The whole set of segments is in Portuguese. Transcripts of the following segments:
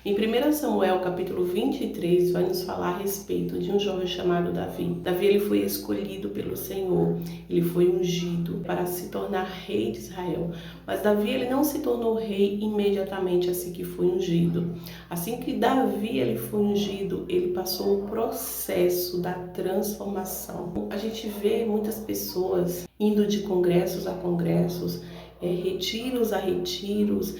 Em 1 Samuel, capítulo 23, vai nos falar a respeito de um jovem chamado Davi. Davi ele foi escolhido pelo Senhor, ele foi ungido para se tornar rei de Israel. Mas Davi ele não se tornou rei imediatamente assim que foi ungido. Assim que Davi ele foi ungido, ele passou o processo da transformação. A gente vê muitas pessoas indo de congressos a congressos, retiros a retiros,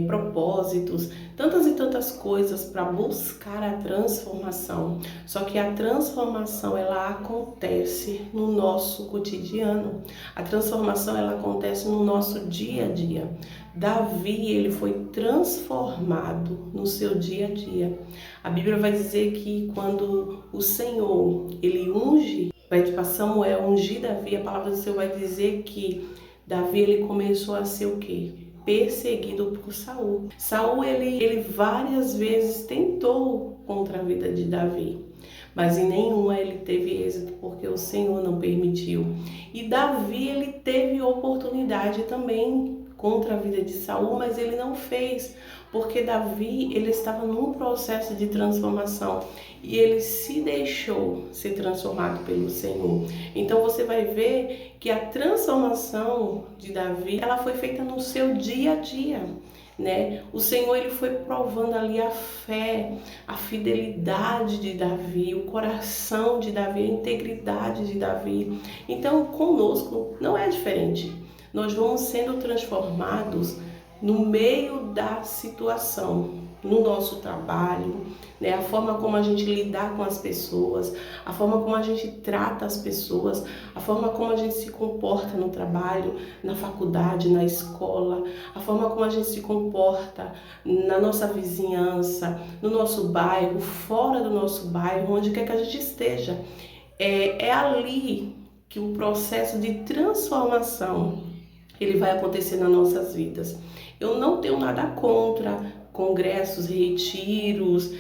propósitos, tantas e tantas coisas para buscar a transformação. Só que a transformação ela acontece no nosso cotidiano. A transformação ela acontece no nosso dia a dia. Davi ele foi transformado no seu dia a dia. A Bíblia vai dizer que quando o Senhor ele unge, vai para Samuel ungir Davi, a palavra do Senhor vai dizer que Davi ele começou a ser o quê? Perseguido por Saul. Saul ele várias vezes tentou contra a vida de Davi, mas em nenhuma ele teve êxito porque o Senhor não permitiu. E Davi ele teve oportunidade também contra a vida de Saul, mas ele não fez, porque Davi ele estava num processo de transformação e ele se deixou ser transformado pelo Senhor. Então você vai ver que a transformação de Davi, ela foi feita no seu dia a dia, né? O Senhor ele foi provando ali a fé, a fidelidade de Davi, o coração de Davi, a integridade de Davi. Então conosco não é diferente. Nós vamos sendo transformados no meio da situação, no nosso trabalho, né? A forma como a gente lidar com as pessoas, a forma como a gente trata as pessoas, a forma como a gente se comporta no trabalho, na faculdade, na escola, a forma como a gente se comporta na nossa vizinhança, no nosso bairro, fora do nosso bairro, onde quer que a gente esteja. É ali que o processo de transformação ele vai acontecer nas nossas vidas. Eu não tenho nada contra congressos, retiros,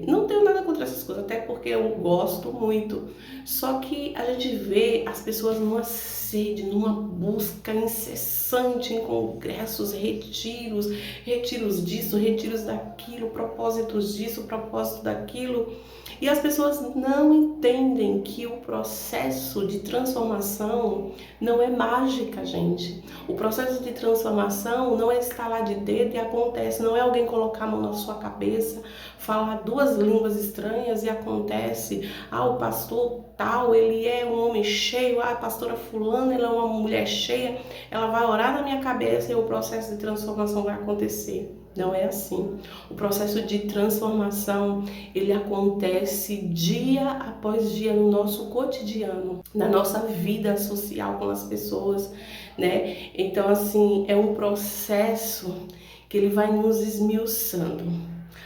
não tenho nada contra essas coisas, até porque eu gosto muito. Só que a gente vê as pessoas numa sede, numa busca incessante em congressos, retiros disso, retiros daquilo, propósitos disso, propósito daquilo. E as pessoas não entendem que o processo de transformação não é mágica, gente. O processo de transformação não é estalar de dedo e acontece. Não é alguém colocar a mão na sua cabeça, falar duas línguas estranhas e acontece. O pastor tal, ele é um homem cheio. A pastora fulana, ela é uma mulher cheia. Ela vai orar na minha cabeça e o processo de transformação vai acontecer. Não é assim. O processo de transformação, ele acontece dia após dia no nosso cotidiano, na nossa vida social com as pessoas, né? Então, assim, é um processo que ele vai nos esmiuçando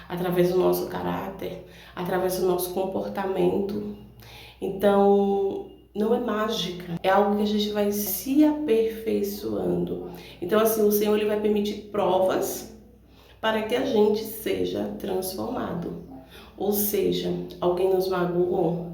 através do nosso caráter, através do nosso comportamento. Então, não é mágica, é algo que a gente vai se aperfeiçoando. Então, assim, o Senhor ele vai permitir provas para que a gente seja transformado. Ou seja, alguém nos magoou,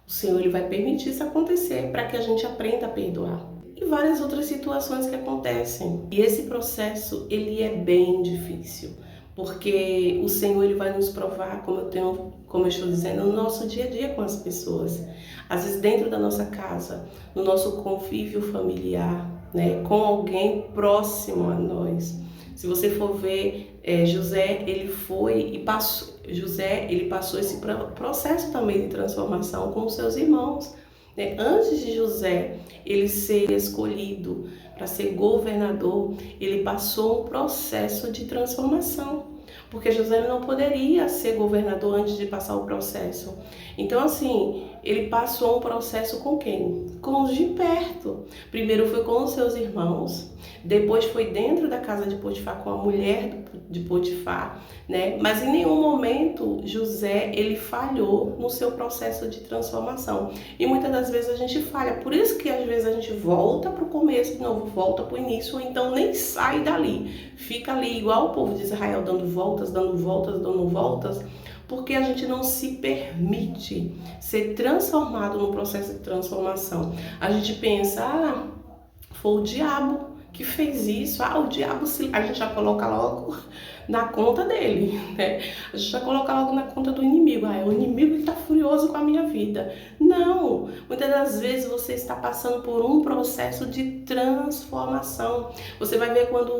o Senhor ele vai permitir isso acontecer para que a gente aprenda a perdoar. E várias outras situações que acontecem. E esse processo, ele é bem difícil, porque o Senhor ele vai nos provar, como eu estou dizendo, no nosso dia a dia com as pessoas. Às vezes dentro da nossa casa, no nosso convívio familiar, né, com alguém próximo a nós. Se você for ver, José ele passou esse processo também de transformação com os seus irmãos. Né? Antes de José ele ser escolhido para ser governador, ele passou um processo de transformação. Porque José não poderia ser governador antes de passar o processo. Então, assim, ele passou um processo com quem? Com os de perto. Primeiro foi com os seus irmãos, depois foi dentro da casa de Potifar com a mulher de Potifar, né? Mas em nenhum momento José ele falhou no seu processo de transformação. E muitas das vezes a gente falha. Por isso que às vezes a gente volta para o começo de novo, volta para o início, ou então nem sai dali. Fica ali igual o povo de Israel, dando voltas, porque a gente não se permite ser transformado no processo de transformação. A gente pensa, foi o diabo que fez isso, o diabo, a gente já coloca logo na conta dele, né? A gente vai colocar logo na conta do inimigo. É o inimigo que está furioso com a minha vida. Não! Muitas das vezes você está passando por um processo de transformação. Você vai ver quando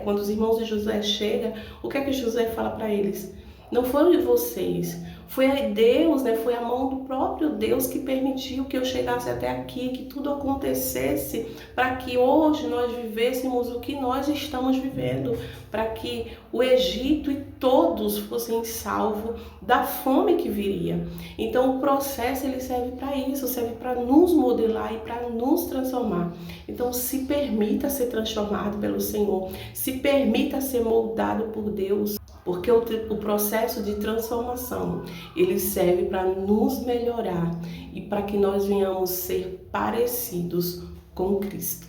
quando os irmãos de José chegam, o que é que José fala para eles? Não foram de vocês, foi a Deus, né? Foi a mão do próprio Deus que permitiu que eu chegasse até aqui, que tudo acontecesse, para que hoje nós vivêssemos o que nós estamos vivendo, para que o Egito e todos fossem salvos da fome que viria. Então o processo ele serve para isso, serve para nos modelar e para nos transformar. Então se permita ser transformado pelo Senhor, se permita ser moldado por Deus. Porque o processo de transformação, ele serve para nos melhorar e para que nós venhamos ser parecidos com Cristo.